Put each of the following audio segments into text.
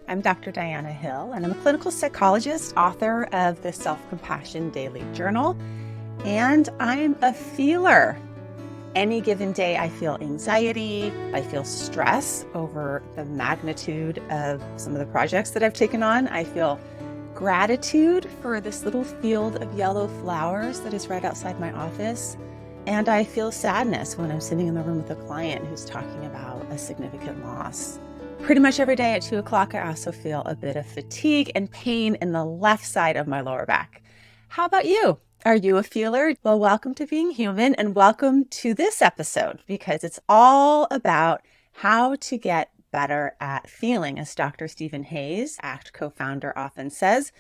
I'm Dr. Diana Hill, and I'm a clinical psychologist, author of the Self-Compassion Daily Journal, and I'm a feeler. Any given day, I feel anxiety, I feel stress over the magnitude of some of the projects that I've taken on. I feel gratitude for this little field of yellow flowers that is right outside my office. And I feel sadness when I'm sitting in the room with a client who's talking about a significant loss. Pretty much every day at 2 o'clock, I also feel a bit of fatigue and pain in the left side of my lower back. How about you? Are you a feeler? Well, welcome to Being Human and welcome to this episode because it's all about how to get better at feeling. As Dr. Stephen Hayes, ACT co-founder, often says,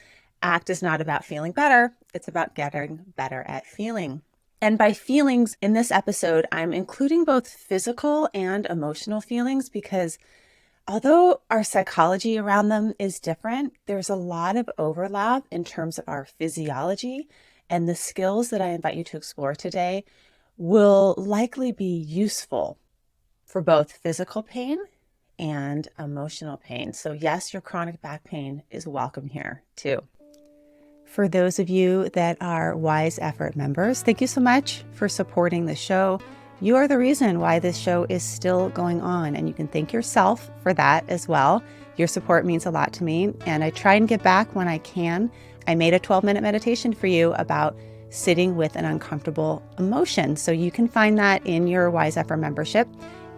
ACT is not about feeling better. It's about getting better at feeling. And by feelings in this episode, I'm including both physical and emotional feelings because although our psychology around them is different, there's a lot of overlap in terms of our physiology, and the skills that I invite you to explore today will likely be useful for both physical pain and emotional pain. So yes, your chronic back pain is welcome here too. For those of you that are Wise Effort members, thank you so much for supporting the show. You are the reason why this show is still going on, and you can thank yourself for that as well. Your support means a lot to me, and I try and get back when I can. I made a 12-minute meditation for you about sitting with an uncomfortable emotion, so you can find that in your Wise Effort membership.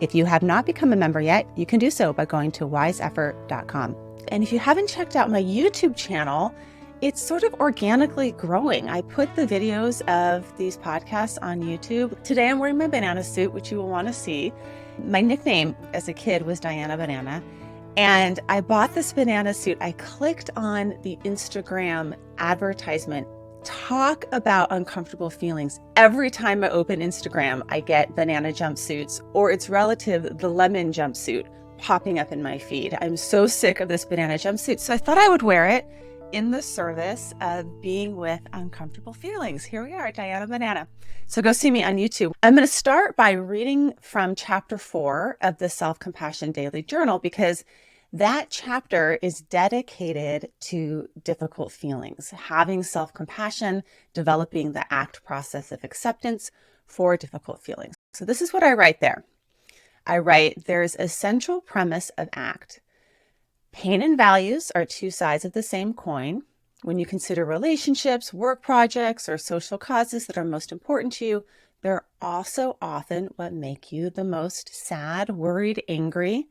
If you have not become a member yet, you can do so by going to wiseeffort.com. And if you haven't checked out my YouTube channel, it's sort of organically growing. I put the videos of these podcasts on YouTube. Today I'm wearing my banana suit, which you will want to see. My nickname as a kid was Diana Banana. And I bought this banana suit. I clicked on the Instagram advertisement. Talk about uncomfortable feelings. Every time I open Instagram, I get banana jumpsuits or its relative, the lemon jumpsuit, popping up in my feed. I'm so sick of this banana jumpsuit. So I thought I would wear it in the service of being with uncomfortable feelings. Here we are, Diana Banana. So go see me on YouTube. I'm going to start by reading from chapter 4 of the Self-Compassion Daily Journal because that chapter is dedicated to difficult feelings, having self-compassion, developing the ACT process of acceptance for difficult feelings. So this is what I write there. I write, there's a central premise of ACT. Pain and values are two sides of the same coin. When you consider relationships, work projects, or social causes that are most important to you, they're also often what make you the most sad, worried, angry.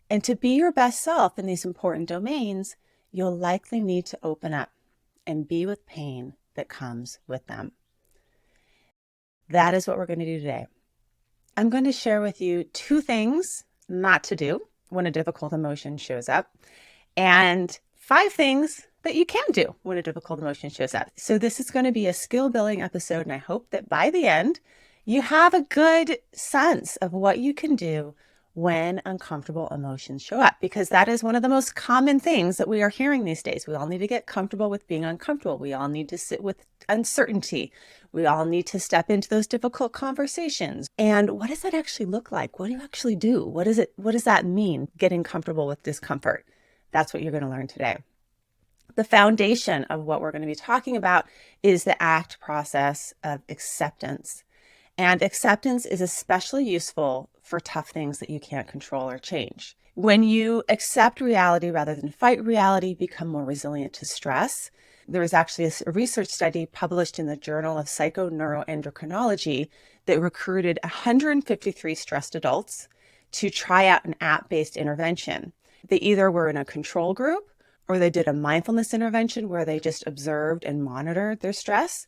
And to be your best self in these important domains, you'll likely need to open up and be with pain that comes with them. That is what we're going to do today. I'm going to share with you 2 things not to do when a difficult emotion shows up, and 5 things that you can do when a difficult emotion shows up. So this is going to be a skill building episode, and I hope that by the end, you have a good sense of what you can do when uncomfortable emotions show up, because that is one of the most common things that we are hearing these days. We all need to get comfortable with being uncomfortable. We all need to sit with uncertainty. We all need to step into those difficult conversations. And what does that actually look like? What do you actually do? What does that mean, getting comfortable with discomfort? That's what you're going to learn today. The foundation of what we're going to be talking about is the ACT process of acceptance. And acceptance is especially useful for tough things that you can't control or change. When you accept reality rather than fight reality, become more resilient to stress. There is actually a research study published in the Journal of Psychoneuroendocrinology that recruited 153 stressed adults to try out an app-based intervention. They either were in a control group or they did a mindfulness intervention where they just observed and monitored their stress,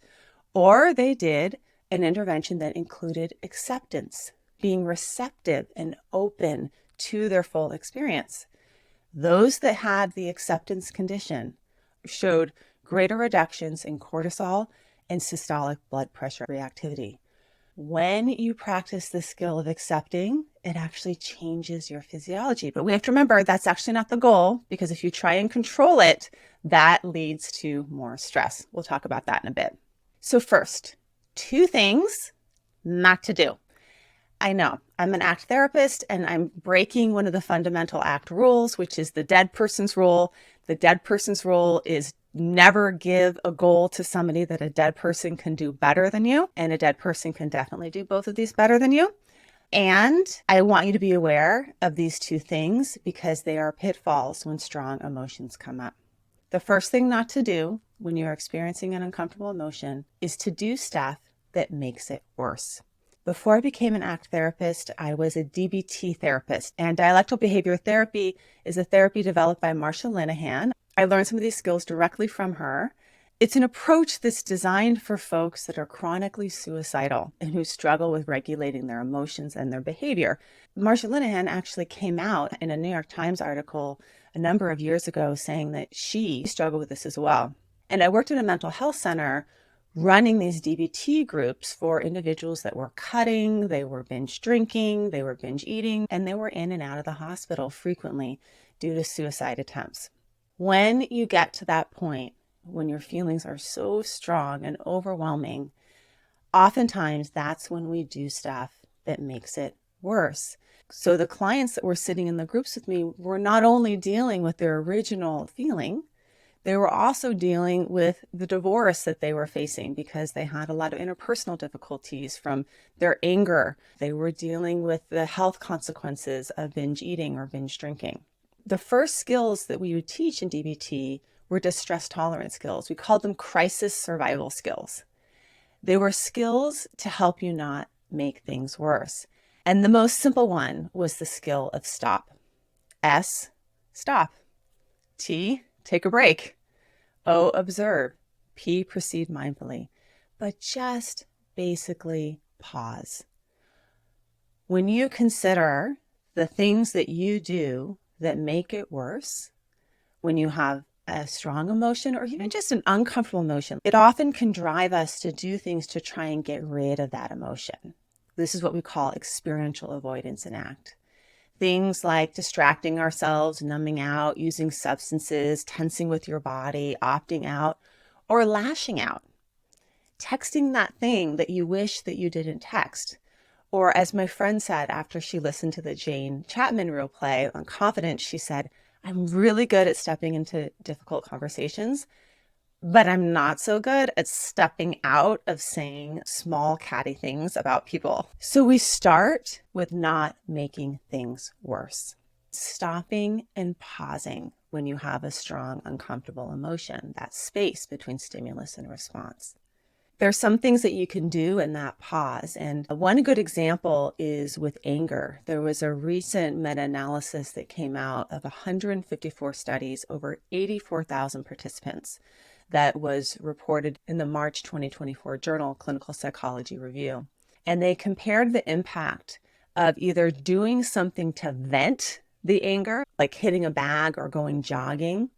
or they did an intervention that included acceptance, being receptive and open to their full experience. Those that had the acceptance condition showed greater reductions in cortisol and systolic blood pressure reactivity. When you practice the skill of accepting, it actually changes your physiology. But we have to remember that's actually not the goal, because if you try and control it, that leads to more stress. We'll talk about that in a bit. So first, 2 things not to do. I know I'm an ACT therapist and I'm breaking one of the fundamental ACT rules, which is the dead person's rule. The dead person's rule is never give a goal to somebody that a dead person can do better than you. And a dead person can definitely do both of these better than you. And I want you to be aware of these two things because they are pitfalls when strong emotions come up. The first thing not to do when you're experiencing an uncomfortable emotion is to do stuff that makes it worse. Before I became an ACT therapist, I was a DBT therapist, and dialectical behavior therapy is a therapy developed by Marsha Linehan. I learned some of these skills directly from her. It's an approach that's designed for folks that are chronically suicidal and who struggle with regulating their emotions and their behavior. Marsha Linehan actually came out in a New York Times article a number of years ago saying that she struggled with this as well. And I worked at a mental health center running these DBT groups for individuals that were cutting, they were binge drinking, they were binge eating, and they were in and out of the hospital frequently due to suicide attempts. When you get to that point, when your feelings are so strong and overwhelming, oftentimes that's when we do stuff that makes it worse. So the clients that were sitting in the groups with me were not only dealing with their original feeling, they were also dealing with the divorce that they were facing because they had a lot of interpersonal difficulties from their anger. They were dealing with the health consequences of binge eating or binge drinking. The first skills that we would teach in DBT were distress tolerance skills. We called them crisis survival skills. They were skills to help you not make things worse. And the most simple one was the skill of stop. S, stop. T, take a break. O, observe. P, proceed mindfully. But just basically pause. When you consider the things that you do that make it worse, when you have a strong emotion or even just an uncomfortable emotion, it often can drive us to do things to try and get rid of that emotion. This is what we call experiential avoidance in ACT. Things like distracting ourselves, numbing out, using substances, tensing with your body, opting out, or lashing out. Texting that thing that you wish that you didn't text. Or as my friend said after she listened to the Jane Chapman role play on confidence, she said, I'm really good at stepping into difficult conversations, but I'm not so good at stepping out of saying small catty things about people. So we start with not making things worse. Stopping and pausing when you have a strong, uncomfortable emotion, that space between stimulus and response. There's some things that you can do in that pause. And one good example is with anger. There was a recent meta-analysis that came out of 154 studies, over 84,000 participants, that was reported in the March 2024 journal Clinical Psychology Review. And they compared the impact of either doing something to vent the anger, like hitting a bag or going jogging,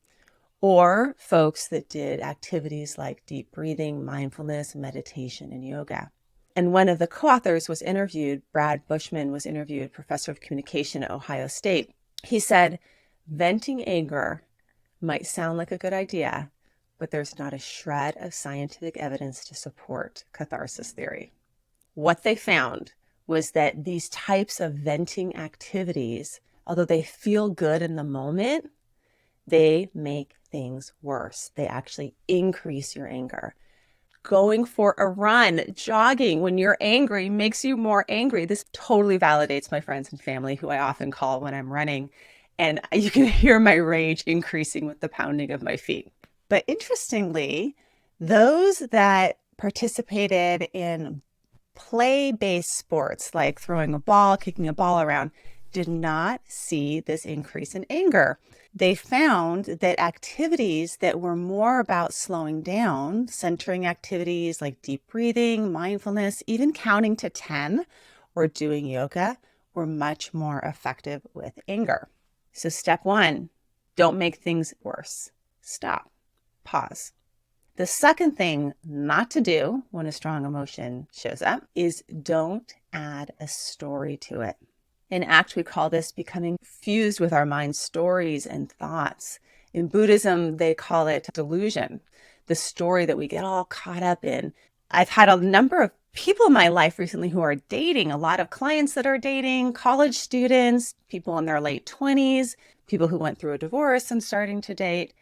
or folks that did activities like deep breathing, mindfulness, meditation, and yoga. And one of the co-authors was interviewed, Brad Bushman was interviewed, professor of communication at Ohio State. He said, venting anger might sound like a good idea, but there's not a shred of scientific evidence to support catharsis theory. What they found was that these types of venting activities, although they feel good in the moment, they make things worse. They actually increase your anger. Going for a run, jogging when you're angry makes you more angry. This totally validates my friends and family, who I often call when I'm running. And you can hear my rage increasing with the pounding of my feet. But interestingly, those that participated in play-based sports, like throwing a ball, kicking a ball around, did not see this increase in anger. They found that activities that were more about slowing down, centering activities like deep breathing, mindfulness, even counting to 10 or doing yoga, were much more effective with anger. So step one, don't make things worse. Stop. Pause. The second thing not to do when a strong emotion shows up is don't add a story to it. In ACT, we call this becoming fused with our mind's stories and thoughts. In Buddhism, they call it delusion, the story that we get all caught up in. I've had a number of people in my life recently who are dating, a lot of clients that are dating, college students, people in their late 20s, people who went through a divorce and starting to date.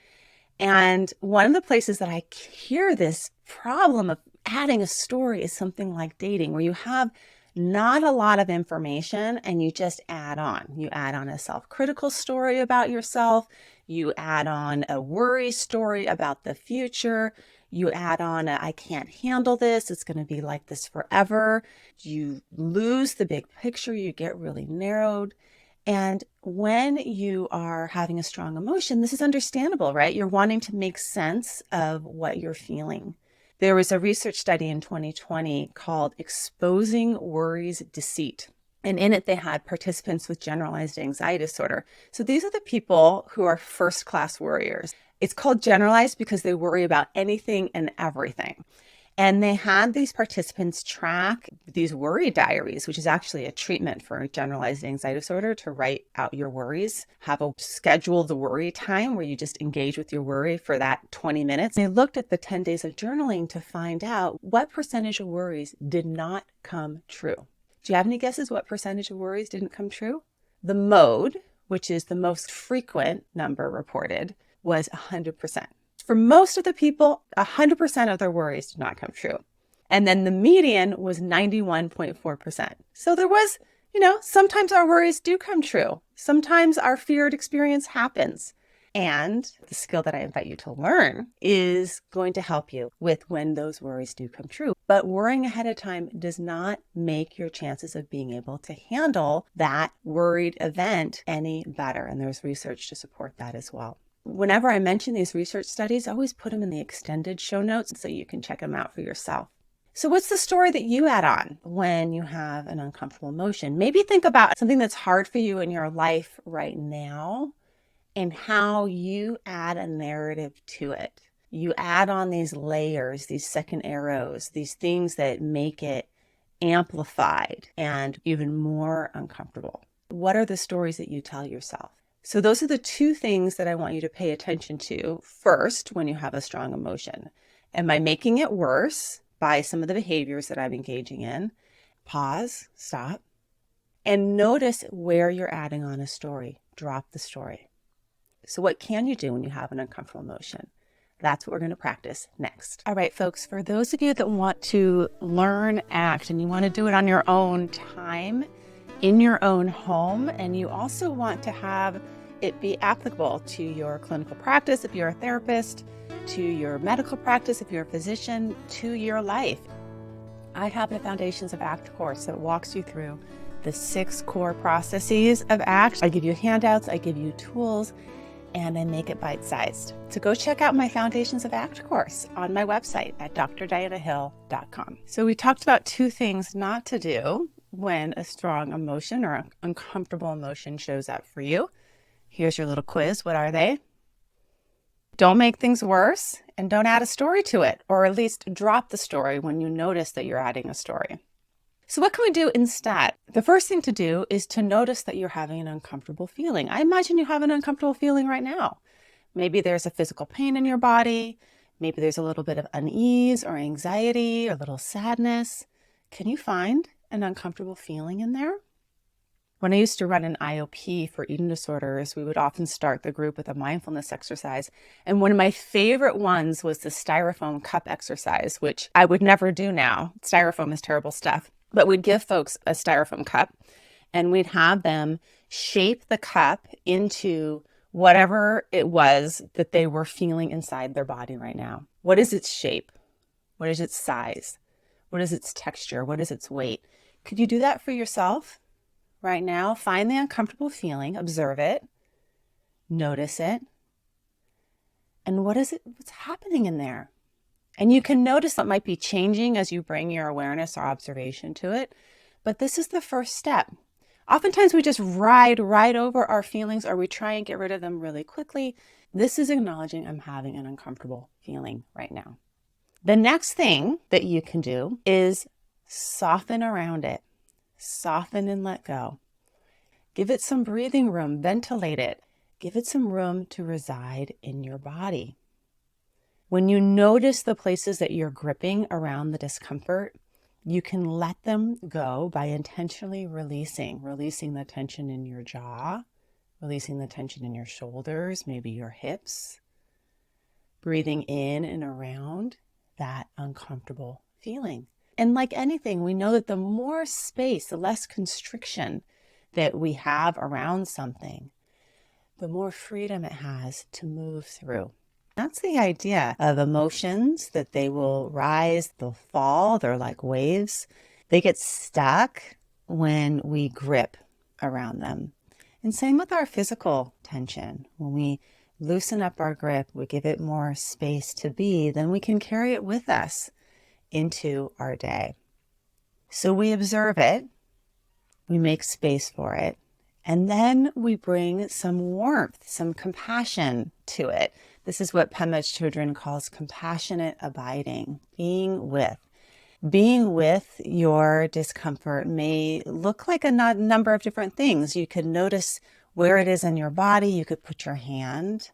And one of the places that I hear this problem of adding a story is something like dating, where you have not a lot of information and you just add on. You add on a self-critical story about yourself. You add on a worry story about the future. You add on a, I can't handle this. It's going to be like this forever. You lose the big picture. You get really narrowed. And when you are having a strong emotion, this is understandable, right? You're wanting to make sense of what you're feeling. There was a research study in 2020 called Exposing Worry's Deceit. And in it, they had participants with generalized anxiety disorder. So these are the people who are first-class worriers. It's called generalized because they worry about anything and everything. And they had these participants track these worry diaries, which is actually a treatment for generalized anxiety disorder, to write out your worries, have a scheduled worry time where you just engage with your worry for that 20 minutes. They looked at the 10 days of journaling to find out what percentage of worries did not come true. Do you have any guesses what percentage of worries didn't come true? The mode, which is the most frequent number reported, was 100%. For most of the people, 100% of their worries did not come true. And then the median was 91.4%. So there was, sometimes our worries do come true. Sometimes our feared experience happens. And the skill that I invite you to learn is going to help you with when those worries do come true. But worrying ahead of time does not make your chances of being able to handle that worried event any better. And there's research to support that as well. Whenever I mention these research studies, I always put them in the extended show notes so you can check them out for yourself. So what's the story that you add on when you have an uncomfortable emotion? Maybe think about something that's hard for you in your life right now and how you add a narrative to it. You add on these layers, these second arrows, these things that make it amplified and even more uncomfortable. What are the stories that you tell yourself? So those are the two things that I want you to pay attention to first when you have a strong emotion. Am I making it worse by some of the behaviors that I'm engaging in? Pause, stop, and notice where you're adding on a story. Drop the story. So what can you do when you have an uncomfortable emotion? That's what we're going to practice next. All right, folks, for those of you that want to learn ACT and you want to do it on your own time, in your own home, and you also want to have it be applicable to your clinical practice if you're a therapist, to your medical practice if you're a physician, to your life, I have the Foundations of ACT course that walks you through the 6 core processes of ACT. I give you handouts, I give you tools, and I make it bite-sized. So go check out my Foundations of ACT course on my website at drdianahill.com. So we talked about 2 things not to do when a strong emotion or uncomfortable emotion shows up for you. Here's your little quiz. What are they? Don't make things worse and don't add a story to it, or at least drop the story when you notice that you're adding a story. So what can we do instead? The first thing to do is to notice that you're having an uncomfortable feeling. I imagine you have an uncomfortable feeling right now. Maybe there's a physical pain in your body. Maybe there's a little bit of unease or anxiety or a little sadness. Can you find an uncomfortable feeling in there? When I used to run an IOP for eating disorders, we would often start the group with a mindfulness exercise. And one of my favorite ones was the styrofoam cup exercise, which I would never do now. Styrofoam is terrible stuff. But we'd give folks a styrofoam cup and we'd have them shape the cup into whatever it was that they were feeling inside their body right now. What is its shape? What is its size? What is its texture? What is its weight? Could you do that for yourself right now? Find the uncomfortable feeling, observe it, notice it, and what's happening in there? And you can notice what might be changing as you bring your awareness or observation to it, but this is the first step. Oftentimes we just ride right over our feelings, or we try and get rid of them really quickly. This is acknowledging I'm having an uncomfortable feeling right now. The next thing that you can do is soften around it. Soften and let go. Give it some breathing room, ventilate it. Give it some room to reside in your body. When you notice the places that you're gripping around the discomfort, you can let them go by intentionally releasing the tension in your jaw, releasing the tension in your shoulders, maybe your hips, breathing in and around that uncomfortable feeling. And like anything, we know that the more space, the less constriction that we have around something, the more freedom it has to move through. That's the idea of emotions, that they will rise, they'll fall, they're like waves. They get stuck when we grip around them. And same with our physical tension. When we loosen up our grip, we give it more space to be, then we can carry it with us into our day. So we observe it, we make space for it, and then we bring some warmth, some compassion to it. This is what Pema Chodron calls compassionate abiding, being with. Being with your discomfort may look like a number of different things. You could notice where it is in your body. You could put your hand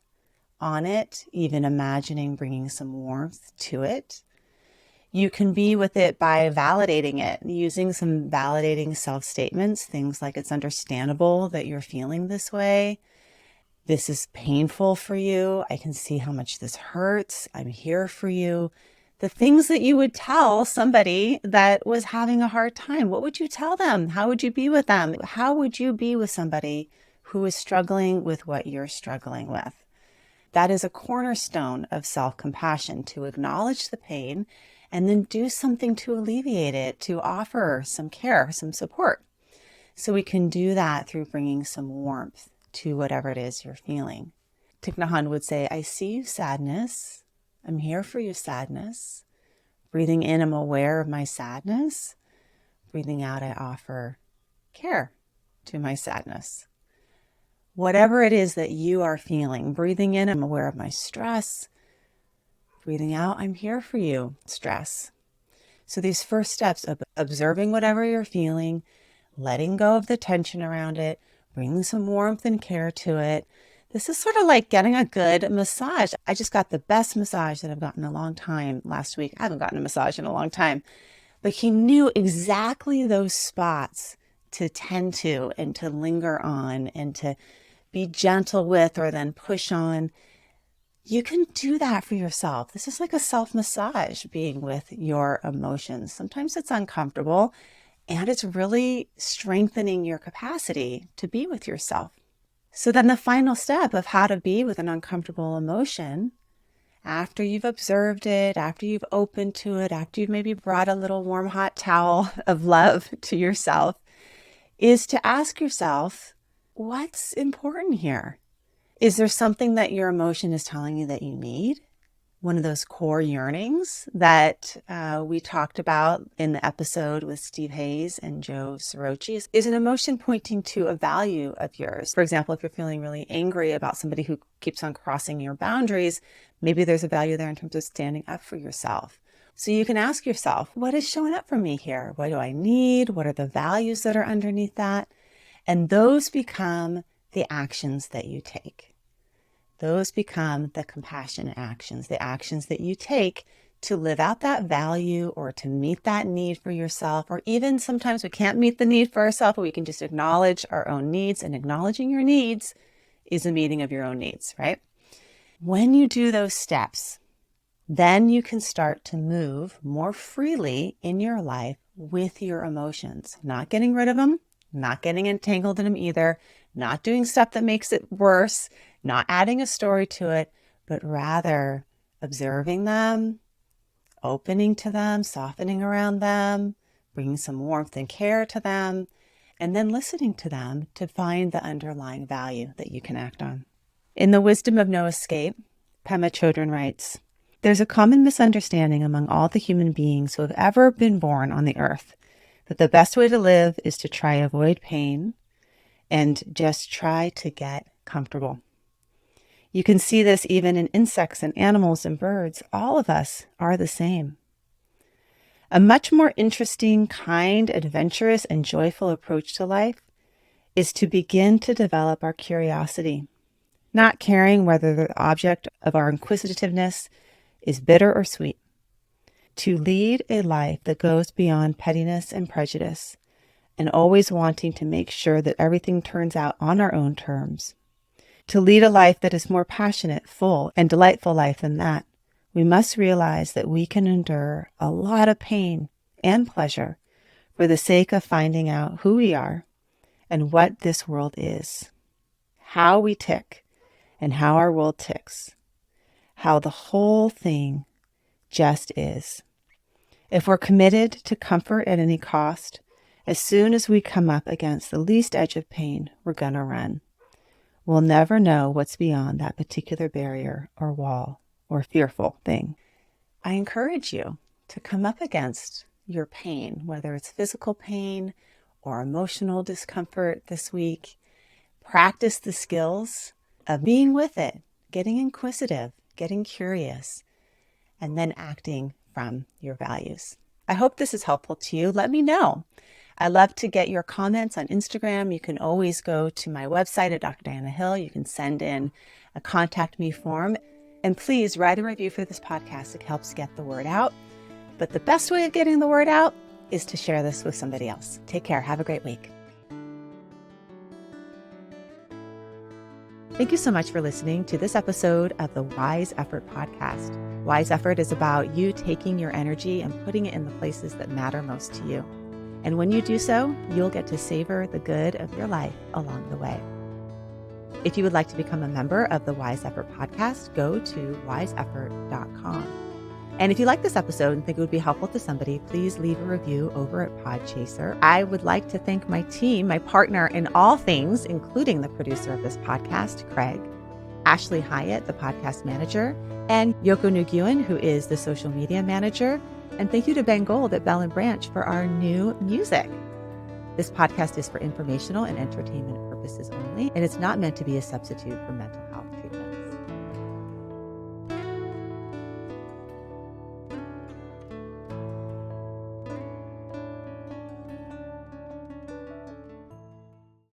on it, even imagining bringing some warmth to it. You can be with it by validating it, using some validating self-statements, things like, it's understandable that you're feeling this way. This is painful for you. I can see how much this hurts. I'm here for you. The things that you would tell somebody that was having a hard time. What would you tell them? How would you be with them? How would you be with somebody who is struggling with what you're struggling with? That is a cornerstone of self-compassion, to acknowledge the pain and then do something to alleviate it, to offer some care, some support. So we can do that through bringing some warmth to whatever it is you're feeling. Thich Nhat Hanh would say, I see you, sadness. I'm here for you, sadness. Breathing in, I'm aware of my sadness. Breathing out, I offer care to my sadness. Whatever it is that you are feeling, breathing in, I'm aware of my stress. Breathing out, I'm here for you, stress. So these first steps of observing whatever you're feeling, letting go of the tension around it, bringing some warmth and care to it. This is sort of like getting a good massage. I just got the best massage that I've gotten in a long time last week. I haven't gotten a massage in a long time, but he knew exactly those spots to tend to and to linger on and to be gentle with, or then push on. You can do that for yourself. This is like a self-massage, being with your emotions. Sometimes it's uncomfortable, and it's really strengthening your capacity to be with yourself. So then the final step of how to be with an uncomfortable emotion, after you've observed it, after you've opened to it, after you've maybe brought a little warm hot towel of love to yourself, is to ask yourself, what's important here? Is there something that your emotion is telling you that you need? One of those core yearnings that we talked about in the episode with Steve Hayes and Joe Sorochi is an emotion pointing to a value of yours. For example, if you're feeling really angry about somebody who keeps on crossing your boundaries, maybe there's a value there in terms of standing up for yourself. So you can ask yourself, what is showing up for me here? What do I need? What are the values that are underneath that? And those become the actions that you take. Those become the compassionate actions, the actions that you take to live out that value or to meet that need for yourself. Or even sometimes we can't meet the need for ourselves, but we can just acknowledge our own needs, and acknowledging your needs is a meeting of your own needs, right? When you do those steps, then you can start to move more freely in your life with your emotions, not getting rid of them, not getting entangled in them either, not doing stuff that makes it worse, not adding a story to it, but rather observing them, opening to them, softening around them, bringing some warmth and care to them, and then listening to them to find the underlying value that you can act on. In The Wisdom of No Escape, Pema Chodron writes, there's a common misunderstanding among all the human beings who have ever been born on the earth that the best way to live is to try to avoid pain and just try to get comfortable. You can see this even in insects and animals and birds. All of us are the same. A much more interesting, kind, adventurous, and joyful approach to life is to begin to develop our curiosity, not caring whether the object of our inquisitiveness is bitter or sweet. To lead a life that goes beyond pettiness and prejudice and always wanting to make sure that everything turns out on our own terms. To lead a life that is more passionate, full, and delightful life than that, we must realize that we can endure a lot of pain and pleasure for the sake of finding out who we are and what this world is, how we tick and how our world ticks, how the whole thing just is. If we're committed to comfort at any cost, as soon as we come up against the least edge of pain, we're going to run. We'll never know what's beyond that particular barrier or wall or fearful thing. I encourage you to come up against your pain, whether it's physical pain or emotional discomfort this week. Practice the skills of being with it, getting inquisitive, getting curious, and then acting from your values. I hope this is helpful to you. Let me know. I love to get your comments on Instagram. You can always go to my website at Dr. Diana Hill. You can send in a contact me form. And please write a review for this podcast. It helps get the word out. But the best way of getting the word out is to share this with somebody else. Take care. Have a great week. Thank you so much for listening to this episode of the Wise Effort podcast. Wise Effort is about you taking your energy and putting it in the places that matter most to you. And when you do so, you'll get to savor the good of your life along the way. If you would like to become a member of the Wise Effort podcast, go to wiseeffort.com. And if you like this episode and think it would be helpful to somebody, please leave a review over at Podchaser. I would like to thank my team, my partner in all things, including the producer of this podcast, Craig, Ashley Hyatt, the podcast manager, and Yoko Nguyen, who is the social media manager. And thank you to Ben Gold at Bell & Branch for our new music. This podcast is for informational and entertainment purposes only, and it's not meant to be a substitute for mental health.